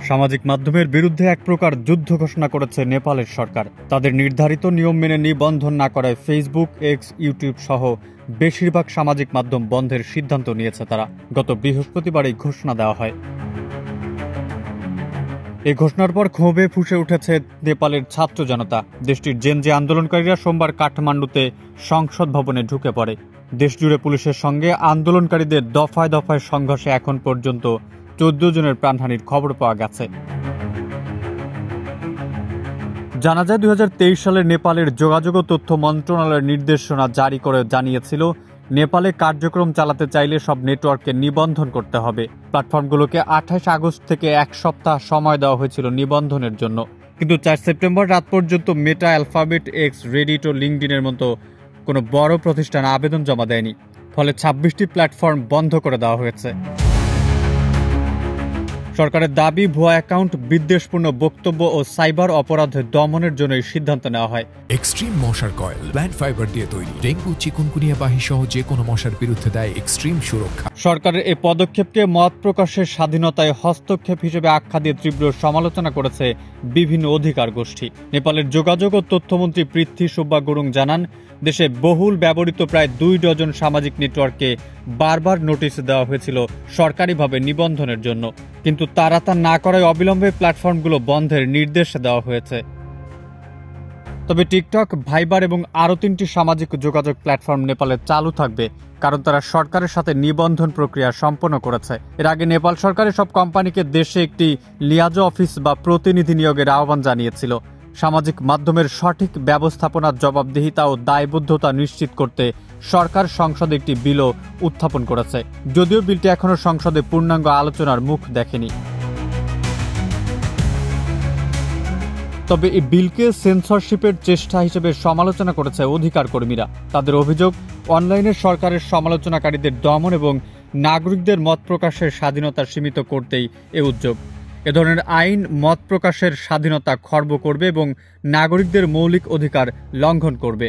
সামাজিক মাধ্যমের বিরুদ্ধে এক প্রকার যুদ্ধ ঘোষণা করেছে নেপালের সরকার। তাদের নির্ধারিত নিয়ম মেনে নিবন্ধন না করায় ফেসবুক, এক্স, ইউটিউব সহ বেশিরভাগ সামাজিক মাধ্যম বন্ধের সিদ্ধান্ত নিয়েছে তারা। গত বৃহস্পতিবার এই ঘোষণা দেওয়া হয়। এই ঘোষণার পর ক্ষোভে ফুঁসে উঠেছে নেপালের ছাত্র জনতা। দেশটির জেনজি আন্দোলনকারীরা সোমবার কাঠমান্ডুতে সংসদ ভবনে ঢুকে পড়ে। দেশজুড়ে পুলিশের সঙ্গে আন্দোলনকারীদের দফায় দফায় সংঘর্ষে এখন পর্যন্ত 14 জনের প্রাণহানির খবর পাওয়া গেছে। জানা যায় 2023 সালে নেপালের যোগাযোগ ও তথ্য মন্ত্রণালয়ের নির্দেশনা জারি করে জানিয়েছিল, নেপালে কার্যক্রম চালাতে চাইলে সব নেটওয়ার্ককে নিবন্ধন করতে হবে। প্ল্যাটফর্মগুলোকে 28 আগস্ট থেকে এক সপ্তাহ সময় দেওয়া হয়েছিল নিবন্ধনের জন্য। কিন্তু 4 সেপ্টেম্বর রাত পর্যন্ত মেটা, অ্যালফাবেট, এক্স, রেডিট ও লিঙ্কডইনের মতো কোনো বড় প্রতিষ্ঠান আবেদন জমা দেয়নি। ফলে 26টি প্ল্যাটফর্ম বন্ধ করে দেওয়া হয়েছে। সরকারের দাবি, ভুয়া অ্যাকাউন্ট, বিদ্বেষপূর্ণ বক্তব্য ও সাইবার অপরাধ দমনের জন্য এই সিদ্ধান্ত নেওয়া হয়। এক্সট্রিম মশার কয়েল প্ল্যান্ট ফাইবার দিয়ে তৈরি, ডেঙ্গু, চিকুনগুনিয়া বাহি সহ যে কোনো মশার বিরুদ্ধে দেয় এক্সট্রিম সুরক্ষা। সরকারের এই পদক্ষেপকে মত প্রকাশের স্বাধীনতায় হস্তক্ষেপ হিসেবে আখ্যা দিয়ে তীব্র সমালোচনা করেছে বিভিন্ন অধিকার গোষ্ঠী। নেপালের যোগাযোগ ও তথ্যমন্ত্রী পৃথ্বী সুব্বা গুরুং জানান, দেশে বহুল ব্যবহৃত প্রায় 2 ডজন সামাজিক নেটওয়ার্ককে বারবার নোটিশ দেওয়া হয়েছিল সরকারিভাবে নিবন্ধনের জন্য, কিন্তু তারা তা না করায় অবিলম্বে প্ল্যাটফর্মগুলো বন্ধের নির্দেশ দেওয়া হয়েছে। তবে টিকটক, ভাইবার এবং আরও 3টি সামাজিক যোগাযোগ প্ল্যাটফর্ম নেপালে চালু থাকবে, কারণ তারা সরকারের সাথে নিবন্ধন প্রক্রিয়া সম্পন্ন করেছে। এর আগে নেপাল সরকারের সব কোম্পানিকে দেশে একটি লিয়াজো অফিস বা প্রতিনিধি নিয়োগের আহ্বান জানিয়েছিল। সামাজিক মাধ্যমের সঠিক ব্যবস্থাপনার জবাবদিহিতা ও দায়বদ্ধতা নিশ্চিত করতে সরকার সংসদে একটি বিলও উত্থাপন করেছে, যদিও বিলটি এখনও সংসদে পূর্ণাঙ্গ আলোচনার মুখ দেখেনি। তবে এই বিলকে সেন্সরশিপের চেষ্টা হিসেবে সমালোচনা করেছে অধিকার কর্মীরা। তাদের অভিযোগ, অনলাইনে সরকারের সমালোচনাকারীদের দমন এবং নাগরিকদের মত প্রকাশের স্বাধীনতা সীমিত করতেই এ উদ্যোগ। এ ধরনের আইন মত প্রকাশের স্বাধীনতা খর্ব করবে এবং নাগরিকদের মৌলিক অধিকার লঙ্ঘন করবে।